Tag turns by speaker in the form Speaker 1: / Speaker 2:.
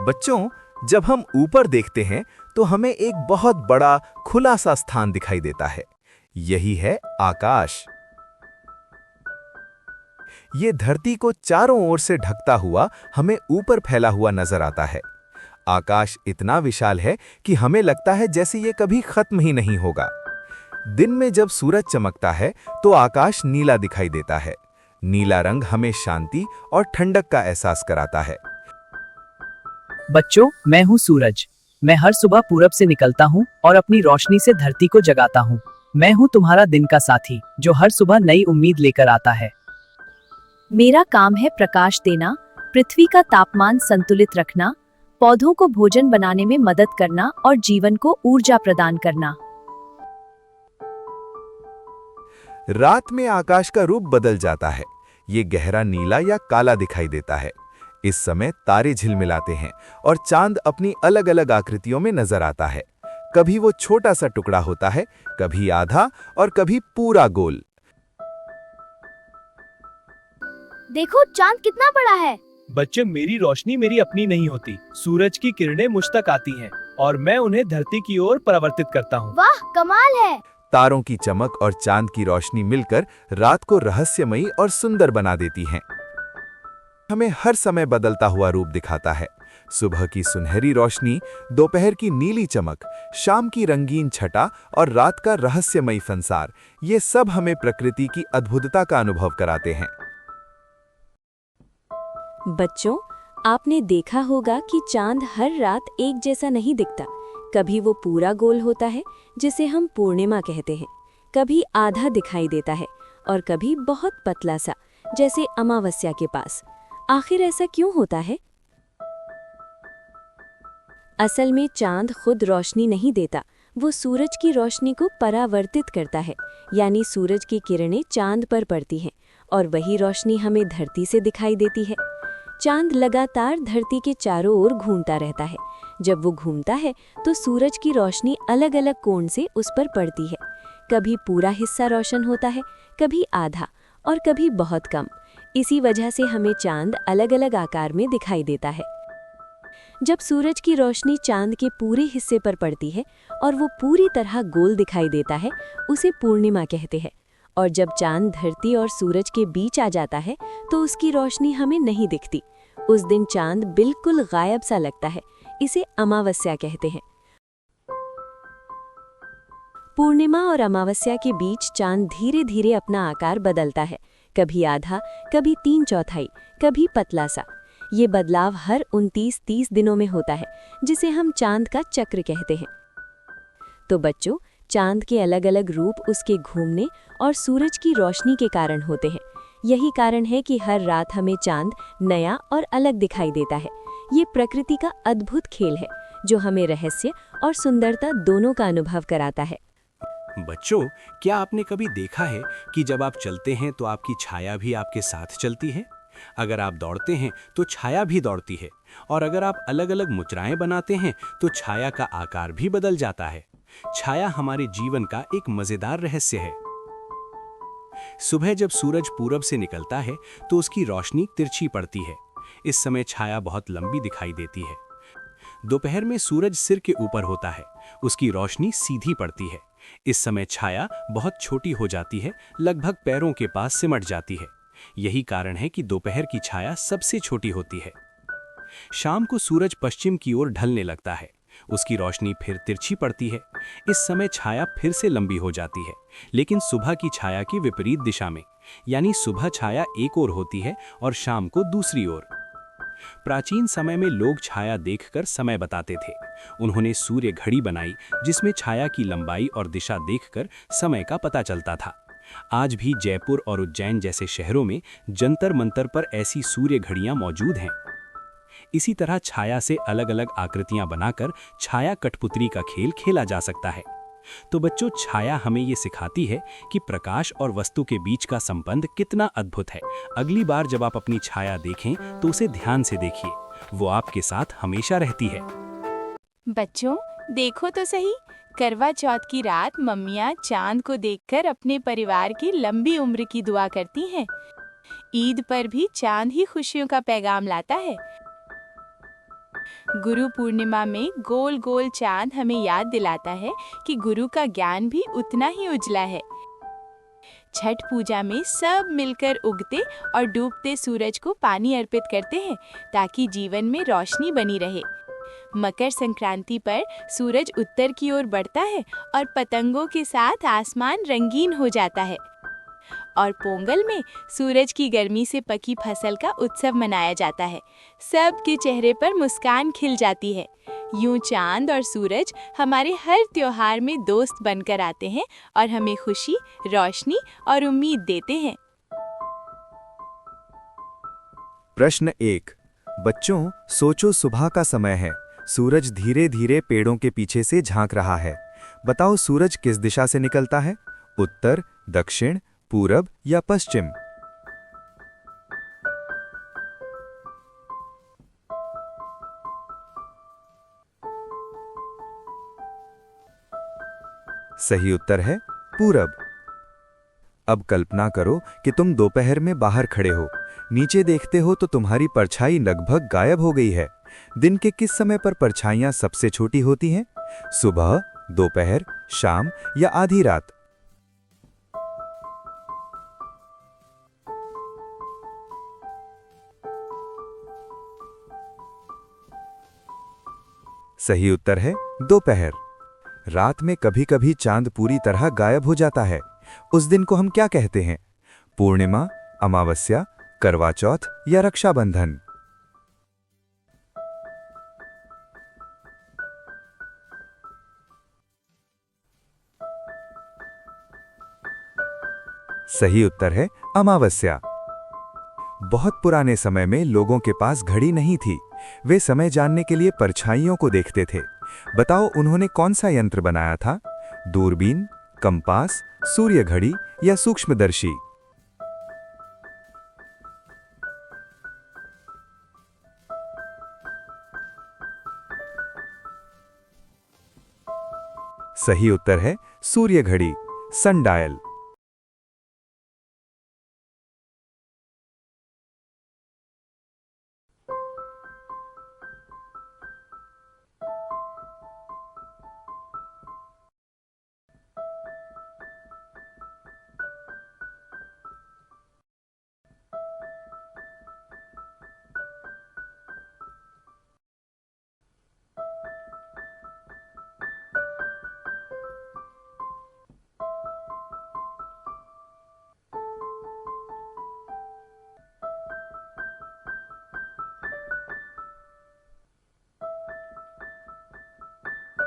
Speaker 1: बच्चों, जब हम ऊपर देखते हैं तो हमें एक बहुत बड़ा खुला सा स्थान दिखाई देता है। यही है आकाश। ये धरती को चारों ओर से ढकता हुआ हमें ऊपर फैला हुआ नजर आता है। आकाश इतना विशाल है कि हमें लगता है जैसे ये कभी खत्म ही नहीं होगा। दिन में जब सूरज चमकता है तो आकाश नीला दिखाई देता है। नीला रंग हमें शांति और ठंडक का एहसास कराता है।
Speaker 2: बच्चों, मैं हूँ सूरज। मैं हर सुबह पूरब से निकलता हूँ और अपनी रोशनी से धरती को जगाता हूँ। मैं हूँ तुम्हारा दिन का साथी, जो हर सुबह नई उम्मीद लेकर आता है।
Speaker 3: मेरा काम है प्रकाश देना, पृथ्वी का तापमान संतुलित रखना, पौधों को भोजन बनाने में मदद करना और जीवन को ऊर्जा प्रदान करना।
Speaker 1: रात में आकाश का रूप बदल जाता है। ये गहरा नीला या काला दिखाई देता है। इस समय तारे झिलमिलाते हैं और चांद अपनी अलग अलग आकृतियों में नजर आता है। कभी वो छोटा सा टुकड़ा होता है, कभी आधा और कभी पूरा गोल।
Speaker 4: देखो, चांद कितना बड़ा है।
Speaker 2: बच्चे, मेरी रोशनी मेरी अपनी नहीं होती। सूरज की किरणें मुझ तक आती हैं और मैं उन्हें धरती की ओर परावर्तित करता हूँ।
Speaker 4: वाह, कमाल है।
Speaker 1: तारों की चमक और चांद की रोशनी मिलकर रात को रहस्यमयी और सुंदर बना देती हैं। हमें हर समय बदलता हुआ रूप दिखाता है। सुबह की सुनहरी रोशनी, दोपहर की नीली चमक, शाम की रंगीन छटा और रात का रहस्यमयी संसार, ये सब हमें प्रकृति की अद्भुतता का अनुभव कराते हैं।
Speaker 5: बच्चों, आपने देखा होगा कि चांद हर रात एक जैसा नहीं दिखता। कभी वो पूरा गोल होता है, जिसे हम पूर्णिमा कहते हैं, कभी आधा दिखाई देता है और कभी बहुत पतला सा, जैसे अमावस्या के पास। आखिर ऐसा क्यों होता है? असल में चांद खुद रोशनी नहीं देता, वो सूरज की रोशनी को परावर्तित करता है। यानी सूरज की किरणें चांद पर पड़ती हैं और वही रोशनी हमें धरती से दिखाई देती है। चांद लगातार धरती के चारों ओर घूमता रहता है। जब वो घूमता है तो सूरज की रोशनी अलग अलग कोण से उस पर पड़ती है। कभी पूरा हिस्सा रोशन होता है, कभी आधा और कभी बहुत कम। इसी वजह से हमें चांद अलग अलग आकार में दिखाई देता है। जब सूरज की रोशनी चांद के पूरे हिस्से पर पड़ती है और वो पूरी तरह गोल दिखाई देता है, उसे पूर्णिमा कहते हैं। और जब चांद धरती और सूरज के बीच आ जाता है तो उसकी रोशनी हमें नहीं दिखती। उस दिन चांद बिल्कुल गायब सा लगता है। इसे अमावस्या कहते हैं। पूर्णिमा और अमावस्या के बीच चांद धीरे धीरे अपना आकार बदलता है, कभी आधा, कभी 3/4, कभी पतला सा। ये बदलाव हर 29-30 दिनों में होता है, जिसे हम चांद का चक्र कहते हैं। तो बच्चों, चांद के अलग अलग रूप उसके घूमने और सूरज की रोशनी के कारण होते हैं। यही कारण है कि हर रात हमें चांद नया और अलग दिखाई देता है। ये प्रकृति का अद्भुत खेल है, जो हमें रहस्य और सुंदरता दोनों का अनुभव कराता है।
Speaker 6: बच्चों, क्या आपने कभी देखा है कि जब आप चलते हैं तो आपकी छाया भी आपके साथ चलती है? अगर आप दौड़ते हैं तो छाया भी दौड़ती है, और अगर आप अलग अलग मुद्राएं बनाते हैं तो छाया का आकार भी बदल जाता है। छाया हमारे जीवन का एक मजेदार रहस्य है। सुबह जब सूरज पूरब से निकलता है तो उसकी रोशनी तिरछी पड़ती है। इस समय छाया बहुत लंबी दिखाई देती है। दोपहर में सूरज सिर के ऊपर होता है, उसकी रोशनी सीधी पड़ती है। इस समय छाया बहुत छोटी हो जाती है, लगभग पैरों के पास सिमट जाती है। यही कारण है कि दोपहर की छाया सबसे छोटी होती है। शाम को सूरज पश्चिम की ओर ढलने लगता है, उसकी रोशनी फिर तिरछी पड़ती है। इस समय छाया फिर से लंबी हो जाती है, लेकिन सुबह की छाया की विपरीत दिशा में। यानी सुबह छाया एक ओर होती है और शाम को दूसरी ओर। प्राचीन समय में लोग छाया देखकर समय बताते थे। उन्होंने सूर्य घड़ी बनाई, जिसमें छाया की लंबाई और दिशा देखकर समय का पता चलता था। आज भी जयपुर और उज्जैन जैसे शहरों में जंतर मंतर पर ऐसी सूर्य घड़ियां मौजूद हैं। इसी तरह छाया से अलग अलग आकृतियां बनाकर छाया कठपुतली का खेल खेला जा सकता है। तो बच्चों, छाया हमें ये सिखाती है कि प्रकाश और वस्तु के बीच का संबंध कितना अद्भुत है। अगली बार जब आप अपनी छाया देखें तो उसे ध्यान से देखिए, वो आपके साथ हमेशा रहती है।
Speaker 7: बच्चों, देखो तो सही, करवा चौथ की रात मम्मियाँ चांद को देखकर अपने परिवार की लंबी उम्र की दुआ करती हैं। ईद पर भी चांद ही खुशियों का पैगाम लाता है। गुरु पूर्णिमा में गोल गोल चांद हमें याद दिलाता है कि गुरु का ज्ञान भी उतना ही उजला है। छठ पूजा में सब मिलकर उगते और डूबते सूरज को पानी अर्पित करते हैं ताकि जीवन में रोशनी बनी रहे। मकर संक्रांति पर सूरज उत्तर की ओर बढ़ता है और पतंगों के साथ आसमान रंगीन हो जाता है। और पोंगल में सूरज की गर्मी से पकी फसल का उत्सव मनाया जाता है। सबके चेहरे पर मुस्कान खिल जाती है। यूं चांद और सूरज हमारे हर त्योहार में दोस्त बनकर आते हैं और हमें खुशी, रोशनी और उम्मीद देते हैं।
Speaker 1: प्रश्न 1। बच्चों, सोचो सुबह का समय है। सूरज धीरे धीरे पेड़ों के पीछे से झांक रहा है। बताओ सूरज किस दिशा से निकलता है? उत्तर, दक्षिण, पूरब या पश्चिम? सही उत्तर है पूरब। अब कल्पना करो कि तुम दोपहर में बाहर खड़े हो। नीचे देखते हो तो तुम्हारी परछाई लगभग गायब हो गई है। दिन के किस समय पर परछाइयां सबसे छोटी होती हैं? सुबह, दोपहर, शाम या आधी रात? सही उत्तर है दोपहर। रात में कभी-कभी चांद पूरी तरह गायब हो जाता है। उस दिन को हम क्या कहते हैं? पूर्णिमा, अमावस्या, करवा चौथ या रक्षाबंधन? सही उत्तर है अमावस्या। बहुत पुराने समय में लोगों के पास घड़ी नहीं थी। वे समय जानने के लिए परछाइयों को देखते थे। बताओ उन्होंने कौन सा यंत्र बनाया था? दूरबीन, कंपास, सूर्य घड़ी या सूक्ष्मदर्शी? सही उत्तर है सूर्य घड़ी, सनडायल।